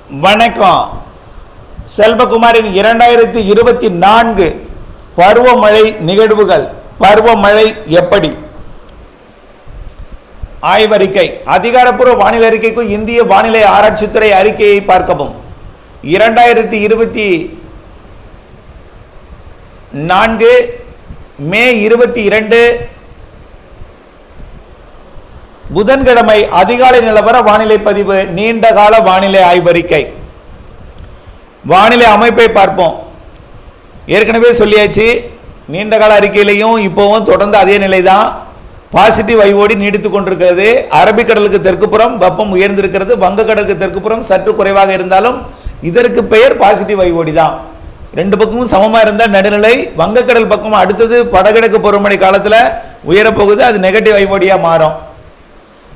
வணக்கம். செல்வகுமாரின் 2024 பருவமழை நிகழ்வுகள். பருவமழை எப்படி? ஆய்வறிக்கை. அதிகாரப்பூர்வ வானிலை அறிக்கைக்கும் இந்திய வானிலை ஆராய்ச்சித்துறை அறிக்கையை பார்க்கவும். 2024 மே 22 புதன்கிழமை அதிகாலை நிலவர வானிலை பதிவு. நீண்ட கால வானிலை ஆய்வறிக்கை. வானிலை அமைப்பை பார்ப்போம். ஏற்கனவே சொல்லியாச்சு, நீண்ட கால அறிக்கையிலையும் இப்போவும் தொடர்ந்து அதே நிலை தான். பாசிட்டிவ் வைவோடி நீடித்து கொண்டிருக்கிறது. அரபிக்கடலுக்கு தெற்குப்புறம் வெப்பம் உயர்ந்திருக்கிறது. வங்கக்கடலுக்கு தெற்குப்புறம் சற்று குறைவாக இருந்தாலும் இதற்கு பெயர் பாசிட்டிவ் வைவோடி தான். ரெண்டு பக்கமும் சமமாக இருந்தால் நடுநிலை. வங்கக்கடல் பக்கம் அடுத்தது வடகிழக்கு பருவமழை காலத்தில் உயரப்போகுது, அது நெகட்டிவ் வைவோடியாக மாறும்.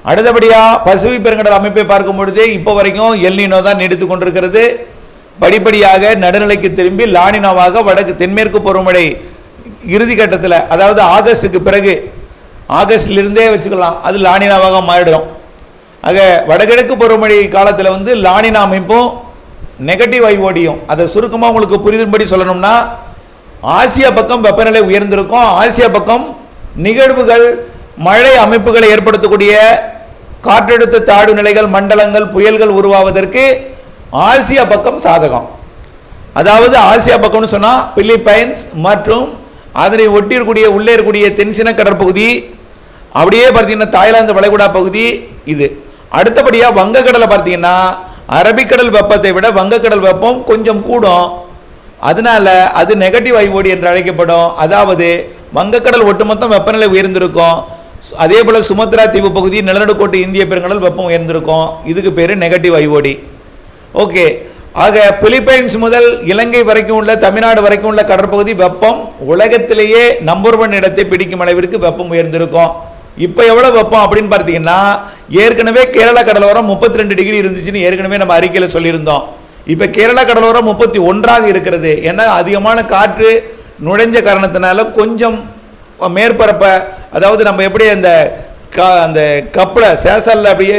அடுத்தபடியாக பசிபிக் பெருங்கடல் அமைப்பை பார்க்கும் பொழுது இப்போ வரைக்கும் எல்னினோ தான் நீடித்து கொண்டிருக்கிறது. படிப்படியாக நடுநிலைக்கு திரும்பி லானினோவாக வடக்கு தென்மேற்கு பருவமழை இறுதி கட்டத்தில், அதாவது ஆகஸ்டுக்கு பிறகு, ஆகஸ்டிலிருந்தே வச்சுக்கலாம், அது லானினாவாக மாறிடும். ஆக வடகிழக்கு பருவமழை காலத்தில் லானினா அமைப்பும் நெகட்டிவ் வைவோடியும். அதை சுருக்கமாக உங்களுக்கு புரியும்படி சொல்லணும்னா, ஆசியா பக்கம் வெப்பநிலை உயர்ந்திருக்கும். ஆசியா பக்கம் நிகழ்வுகள் மழை அமைப்புகளை ஏற்படுத்தக்கூடிய காற்றழுத்த தாழ்வு நிலைகள், மண்டலங்கள், புயல்கள் உருவாவதற்கு ஆசியா பக்கம் சாதகம். அதாவது ஆசியா பக்கம்னு சொன்னால் பிலிப்பைன்ஸ் மற்றும் அதனை ஒட்டி இருக்கக்கூடிய உள்ளே இருக்கக்கூடிய தென்சீன கடற்பகுதி, அப்படியே பார்த்தீங்கன்னா தாய்லாந்து வளைகுடா பகுதி இது. அடுத்தபடியாக வங்கக்கடலை பார்த்தீங்கன்னா அரபிக்கடல் வெப்பத்தை விட வங்கக்கடல் வெப்பம் கொஞ்சம் கூடும். அதனால அது நெகட்டிவ் வைவோடி என்று அழைக்கப்படும். அதாவது வங்கக்கடல் ஒட்டுமொத்தம் வெப்பநிலை உயர்ந்திருக்கும். அதே போல் சுமத்ரா தீவு பகுதி, நிலநடுக்கோட்டு இந்திய பெருங்கடல் வெப்பம் உயர்ந்திருக்கும். இதுக்கு பேர் நெகட்டிவ் வைவோடி. ஓகே. ஆக பிலிப்பைன்ஸ் முதல் இலங்கை வரைக்கும் உள்ள, தமிழ்நாடு வரைக்கும் உள்ள கடற்பகுதி வெப்பம் உலகத்திலேயே நம்பர் 1 இடத்தை பிடிக்கும் அளவிற்கு வெப்பம் உயர்ந்திருக்கும். இப்போ எவ்வளோ வெப்பம் அப்படின்னு பார்த்தீங்கன்னா, ஏற்கனவே கேரளா கடலோரம் 32 டிகிரி இருந்துச்சுன்னு ஏற்கனவே நம்ம அறிக்கையில் சொல்லியிருந்தோம். இப்போ கேரளா கடலோரம் 31 இருக்கிறது. ஏன்னா அதிகமான காற்று நுழைஞ்ச காரணத்தினால கொஞ்சம் மேற்பரப்பை, அதாவது நம்ம எப்படி அந்த கப்பில் சேசலில் அப்படியே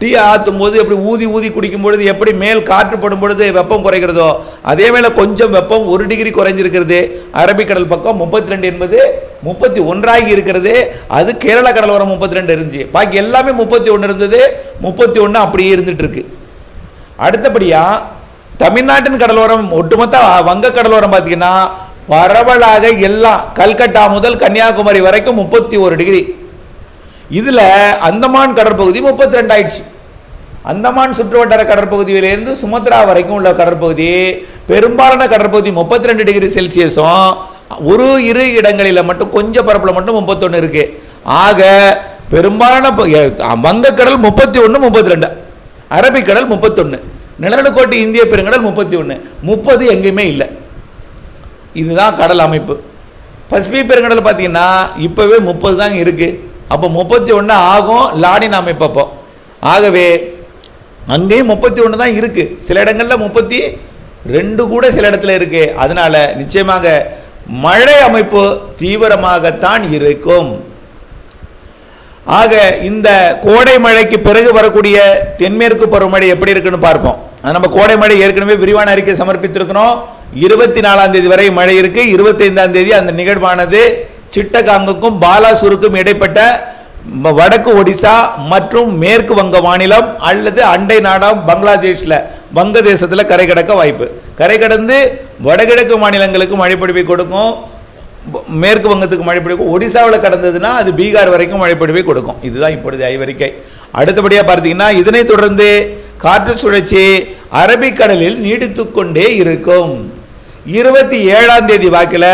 டீ ஆற்றும் போது எப்படி ஊதி ஊதி குடிக்கும் பொழுது எப்படி மேல் காற்று படும் பொழுது வெப்பம் குறைகிறதோ, அதே மேலே கொஞ்சம் வெப்பம் 1 டிகிரி குறைஞ்சிருக்கிறது. அரபிக்கடல் பக்கம் 32 என்பது 31 இருக்கிறது. அது கேரளா கடலோரம் 32 இருந்துச்சு. பாக்கி எல்லாமே 31 இருந்தது. 31 அப்படியே இருந்துட்டு இருக்கு. அடுத்தபடியாக தமிழ்நாட்டின் கடலோரம், ஒட்டுமொத்த வங்க கடலோரம் பார்த்தீங்கன்னா பரவலாக எல்லாம் கல்கட்டா முதல் கன்னியாகுமரி வரைக்கும் 31 டிகிரி. இதில் அந்தமான் கடற்பகுதி 32 ஆயிடுச்சு. அந்தமான் சுற்றுவட்டார கடற்பகுதியிலிருந்து சுமத்ரா வரைக்கும் உள்ள கடற்பகுதி, பெரும்பாலான கடற்பகுதி 32 டிகிரி செல்சியஸும், ஒரு இரு இடங்களில் மட்டும் கொஞ்சம் பரப்பில் மட்டும் 31 இருக்கு. ஆக பெரும்பாலான வங்கக்கடல் 31, 32, அரபிக்கடல் 31, நிலநடுக்கோட்டு இந்திய பெருங்கடல் 31, 30 எங்கேயுமே இல்லை. இதுதான் கடல் அமைப்பு. பசிபிக் பெருங்கடல் பார்த்தீங்கன்னா இப்போவே 30 தான் இருக்குது. அப்போ 31 ஆகும் லானினா அமைப்பு அப்போ. ஆகவே அங்கேயும் 31 தான் இருக்குது. சில இடங்களில் 32 கூட சில இடத்துல இருக்குது. அதனால் நிச்சயமாக மழை அமைப்பு தீவிரமாகத்தான் இருக்கும். ஆக இந்த கோடை மழைக்கு பிறகு வரக்கூடிய தென்மேற்கு பருவமழை எப்படி இருக்குன்னு பார்ப்போம். நம்ம கோடை மழை ஏற்கனவே விரிவான அறிக்கை சமர்ப்பித்திருக்கிறோம். 24ஆம் தேதி வரை மழை இருக்கு. 25ஆம் தேதி அந்த நிகழ்வானது சிட்டகாங்குக்கும் பாலாசூருக்கும் இடைப்பட்ட வடக்கு ஒடிசா மற்றும் மேற்கு வங்க மாநிலம் அல்லது அண்டை நாடாம் பங்களாதேஷில், வங்கதேசத்தில் கரை கடக்க வாய்ப்பு. கரை கடந்து வடகிழக்கு மாநிலங்களுக்கு மழைப்பொழிவை கொடுக்கும். மேற்கு வங்கத்துக்கு மழைப்பொழிவு, ஒடிசாவில் கடந்ததுன்னா அது பீகார் வரைக்கும் மழைப்பொழிவை கொடுக்கும். இதுதான் இப்பொழுது ஆய்வறிக்கை. அடுத்தபடியாக பார்த்தீங்கன்னா இதனை தொடர்ந்து காற்று சுழற்சி அரபிக்கடலில் நீடித்து கொண்டே இருக்கும். 27ஆம் தேதி வாக்கில்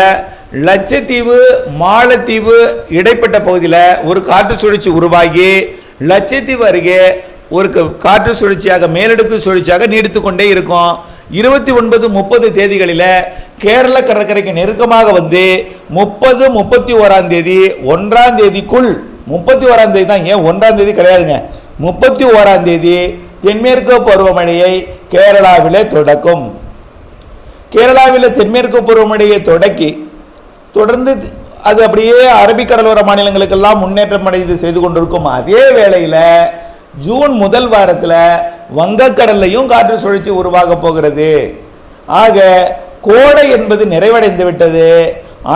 லட்சத்தீவு மாலத்தீவு இடைப்பட்ட பகுதியில் ஒரு காற்று சுழற்சி உருவாகி லட்சத்தீவு அருகே ஒரு காற்று சுழற்சியாக, மேலடுக்கு சுழற்சியாக நீடித்து கொண்டே இருக்கும். 29, 30 தேதிகளில் கேரள கடற்கரைக்கு நெருக்கமாக வந்து 30, 31ஆம் தேதி 1ஆம் தேதிக்குள், 31ஆம் தேதி தான், ஏன் 1ஆம் தேதி கிடையாதுங்க, 31ஆம் தேதி தென்மேற்கு பருவமழையை கேரளாவிலே தொடக்கும். கேரளாவில் தென்மேற்கு பருவமழையை தொடர்ந்து அது அப்படியே அரபிக்கடலோர மாநிலங்களுக்கெல்லாம் முன்னேற்றம் அடைந்து செய்து கொண்டிருக்கும். அதே வேளையில் ஜூன் முதல் வாரத்தில் வங்கக்கடல்லையும் காற்று சுழற்சி உருவாக போகிறது. ஆக கோடை என்பது நிறைவடைந்து விட்டது,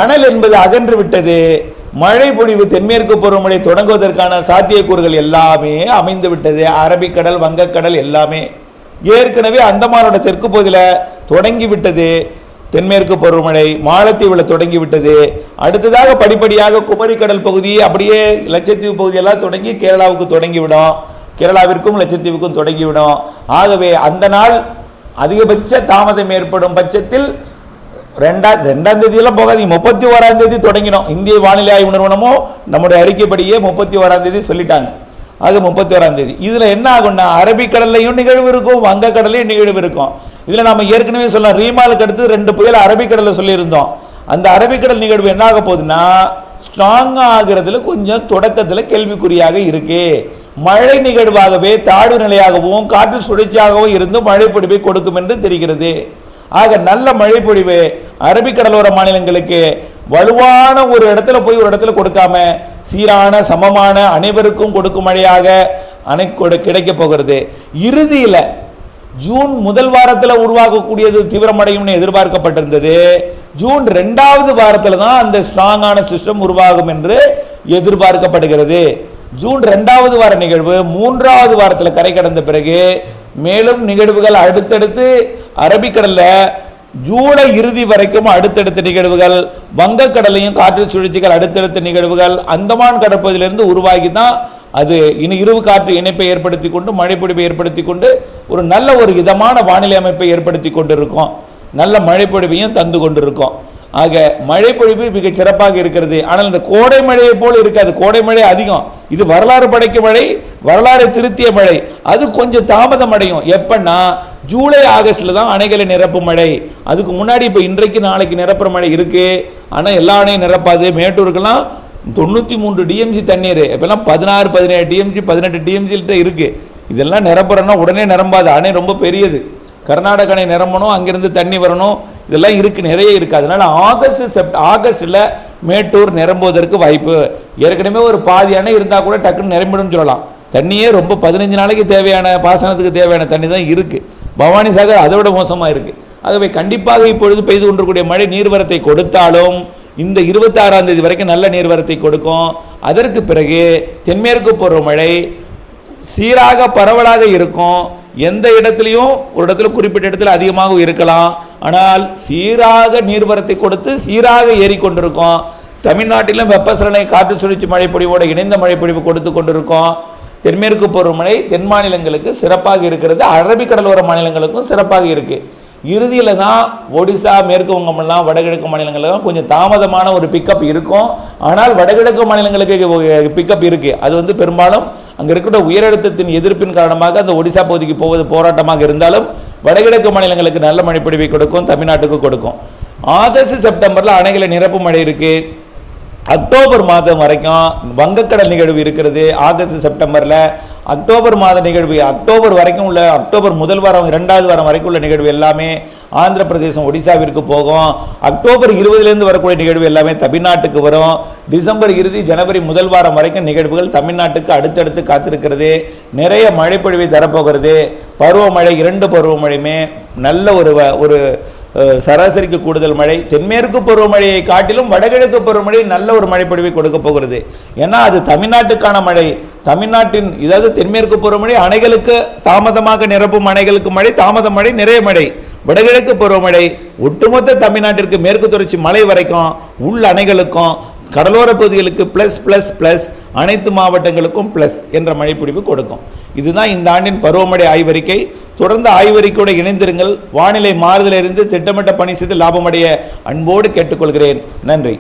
அனல் என்பது அகன்று விட்டது, மழை பொழிவு தென்மேற்கு பருவமழை தொடங்குவதற்கான சாத்தியக்கூறுகள் எல்லாமே அமைந்து விட்டது. அரபிக்கடல், வங்கக்கடல் எல்லாமே ஏற்கனவே அந்தமானோட தெற்கு பகுதியில் தொடங்கிவிட்டது. தென்மேற்கு பருவமழை மாலத்தீவில் தொடங்கிவிட்டது. அடுத்ததாக படிப்படியாக குமரிக்கடல் பகுதி, அப்படியே லட்சத்தீவு பகுதியெல்லாம் தொடங்கி கேரளாவுக்கு தொடங்கிவிடும், கேரளாவிற்கும் லட்சத்தீவுக்கும் தொடங்கிவிடும். ஆகவே அந்த நாள் அதிகபட்ச தாமதம் ஏற்படும் பட்சத்தில் ரெண்டாம் தேதியெல்லாம் போகாதீங்க, 31ஆம் தேதி தொடங்கிடும். இந்திய வானிலை ஆய்வு நிறுவனமும் நம்முடைய அறிக்கைப்படியே 31ஆம் தேதி சொல்லிட்டாங்க. ஆக 31ஆம் தேதி இதில் என்ன ஆகும்னா அரபிக்கடல்லையும் நிகழ்வு இருக்கும், வங்கக்கடலையும் நிகழ்வு இருக்கும். இதில் நம்ம ஏற்கனவே சொல்லலாம், ரீமாலுக்கு அடுத்து 2 புயல் அரபிக்கடலில் சொல்லியிருந்தோம். அந்த அரபிக்கடல் நிகழ்வு என்ன ஆக போகுதுன்னா ஸ்ட்ராங்காக ஆகிறதுல கொஞ்சம் தொடக்கத்தில் கேள்விக்குறியாக இருக்கு. மழை நிகழ்வாகவே தாழ்வு நிலையாகவும் காற்று சுழற்சியாகவும் இருந்து மழை பொழிவை கொடுக்கும் என்று தெரிகிறது. ஆக நல்ல மழை பொழிவு அரபிக்கடலோர மாநிலங்களுக்கு வலுவான ஒரு இடத்துல போய் ஒரு இடத்துல கொடுக்காம சீரான சமமான அனைவருக்கும் கொடுக்கும் மழையாக கிடைக்க போகிறது. இறுதியில் ஜூன் முதல் வாரத்தில் உருவாகக்கூடியது தீவிரமடையும் எதிர்பார்க்கப்பட்டிருந்தது. ஜூன் 2வது வாரத்தில் தான் அந்த ஸ்ட்ராங்கான சிஸ்டம் உருவாகும் என்று எதிர்பார்க்கப்படுகிறது. ஜூன் 2வது வார நிகழ்வு 3வது வாரத்தில் கரை கடந்த பிறகு மேலும் நிகழ்வுகள் அடுத்தடுத்து அரபிக்கடல்ல ஜூலை இறுதி வரைக்கும் அடுத்தடுத்த நிகழ்வுகள், வங்கக்கடலையும் காற்று சுழற்சிகள் அடுத்தடுத்த நிகழ்வுகள் அந்தமான் கடற்பகுதியிலிருந்து உருவாகி தான் அது இரவு காற்று இணைப்பை ஏற்படுத்தி கொண்டு மழைப்பொழிவை ஏற்படுத்தி கொண்டு ஒரு நல்ல ஒரு இதமான வானிலை அமைப்பை ஏற்படுத்தி கொண்டிருக்கும், நல்ல மழைப்பொழிவையும் தந்து கொண்டிருக்கும். ஆக மழைப்பொழிவு மிக சிறப்பாக இருக்கிறது. ஆனால் இந்த கோடை மழையை போல் இருக்காது. கோடை மழை அதிகம், இது வரலாறு படைக்கும் மழை, வரலாறு திருத்திய மழை. அது கொஞ்சம் தாமதம் அடையும். எப்பன்னா ஜூலை ஆகஸ்ட்ல தான் அணைகளை நிரப்பும் மழை. அதுக்கு முன்னாடி இப்போ இன்றைக்கு நாளைக்கு நிரப்புற மழை இருக்கு. ஆனால் எல்லா அணையும் நிரப்பாது. மேட்டூருக்கெல்லாம் 93 டிஎம்சி தண்ணீர், இப்பெல்லாம் 16 17 டிஎம்சி 18 டிஎம்சி இருக்கு. இதெல்லாம் நிரப்புறன்னா உடனே நிரம்பாது, அணை ரொம்ப பெரியது. கர்நாடக அணை நிரம்பணும், அங்கிருந்து தண்ணி வரணும், இதெல்லாம் இருக்கு, நிறைய இருக்கு. அதனால ஆகஸ்ட்ல மேட்டூர் நிரம்புவதற்கு வாய்ப்பு. ஏற்கனவே ஒரு பாதி அணை இருந்தால் கூட டக்குன்னு நிரம்பிடும் சொல்லலாம். தண்ணியே ரொம்ப 15 நாளைக்கு தேவையான பாசனத்துக்கு தேவையான தண்ணி தான் இருக்கு. பவானி சாகர் அதை விட மோசமாக இருக்கு. ஆகவே கண்டிப்பாக இப்பொழுது பெய்து கொண்டிருக்கூடிய மழை நீர்வரத்தை கொடுத்தாலும் இந்த 26ஆம் தேதி வரைக்கும் நல்ல நீர்வரத்தை கொடுக்கும். அதற்கு பிறகு தென்மேற்கு பருவமழை சீராக பரவலாக இருக்கும். எந்த இடத்துலையும் ஒரு இடத்துல குறிப்பிட்ட இடத்துல அதிகமாக இருக்கலாம், ஆனால் சீராக நீர்வரத்தை கொடுத்து சீராக ஏறிக்கொண்டிருக்கும். தமிழ்நாட்டிலும் வெப்பசலனை காற்று சுழற்சி மழைப்பொழிவோடு இணைந்த மழைப்பொழிவு கொடுத்து கொண்டிருக்கும். தென்மேற்கு பருவமழை தென் மாநிலங்களுக்கு சிறப்பாக இருக்கிறது, அரபிக்கடலோர மாநிலங்களுக்கும் சிறப்பாக இருக்கு. இறுதியில் தான் ஒடிசா, மேற்கு வங்கமெல்லாம் வடகிழக்கு மாநிலங்களுக்கும் கொஞ்சம் தாமதமான ஒரு பிக்கப் இருக்கும். ஆனால் வடகிழக்கு மாநிலங்களுக்கு பிக்கப் இருக்கு. அது பெரும்பாலும் அங்கே இருக்கிற உயரழுத்தத்தின் எதிர்ப்பின் காரணமாக அந்த ஒடிசா பகுதிக்கு போவது போராட்டமாக இருந்தாலும் வடகிழக்கு மாநிலங்களுக்கு நல்ல மழைப்பொழிவை கொடுக்கும், தமிழ்நாட்டுக்கு கொடுக்கும். ஆகஸ்ட் செப்டம்பரில் அணைகளை நிரப்பு மழை இருக்கு. அக்டோபர் மாதம் வரைக்கும் வங்கக்கடல் நிகழ்வு இருக்கிறது. ஆகஸ்ட் செப்டம்பரில் அக்டோபர் மாத நிகழ்வு, அக்டோபர் வரைக்கும் உள்ள அக்டோபர் முதல் வாரம் 2வது வாரம் வரைக்கும் உள்ள நிகழ்வு எல்லாமே ஆந்திர பிரதேசம் ஒடிசாவிற்கு போகும். அக்டோபர் 20லேருந்து வரக்கூடிய நிகழ்வு எல்லாமே தமிழ்நாட்டுக்கு வரும். டிசம்பர் இறுதி ஜனவரி முதல் வாரம் வரைக்கும் நிகழ்வுகள் தமிழ்நாட்டுக்கு அடுத்தடுத்து காத்திருக்கிறது. நிறைய மழைப்பொழிவை தரப்போகிறது. பருவமழை 2 பருவமழையுமே நல்ல ஒரு சராசரிக்கு கூடுதல் மழை. தென்மேற்கு பருவமழையை காட்டிலும் வடகிழக்கு பருவமழை நல்ல ஒரு மழைப்பொழிவை கொடுக்க போகிறது. ஏன்னா அது தமிழ்நாட்டுக்கான மழை. தமிழ்நாட்டின் தென்மேற்கு பருவமழை அணைகளுக்கு தாமதமாக நிரப்பும் அணைகளுக்கு மழை, தாமத மழை, நிறைய மழை. வடகிழக்கு பருவமழை ஒட்டுமொத்த தமிழ்நாட்டிற்கு மேற்கு தொடர்ச்சி மலை வரைக்கும் உள் அணைகளுக்கும் கடலோர பகுதிகளுக்கு பிளஸ் பிளஸ் பிளஸ், அனைத்து மாவட்டங்களுக்கும் பிளஸ் என்ற மழைப்பொழிவு கொடுக்கும். இதுதான் இந்த ஆண்டின் பருவமழை ஆய்வறிக்கை. தொடர்ந்து ஆய்வறிக்கையோடு இணைந்திருங்கள். வானிலை மாறுதலிருந்து திட்டமிட்ட பணி செய்து லாபமடைய அன்போடு கேட்டுக்கொள்கிறேன். நன்றி.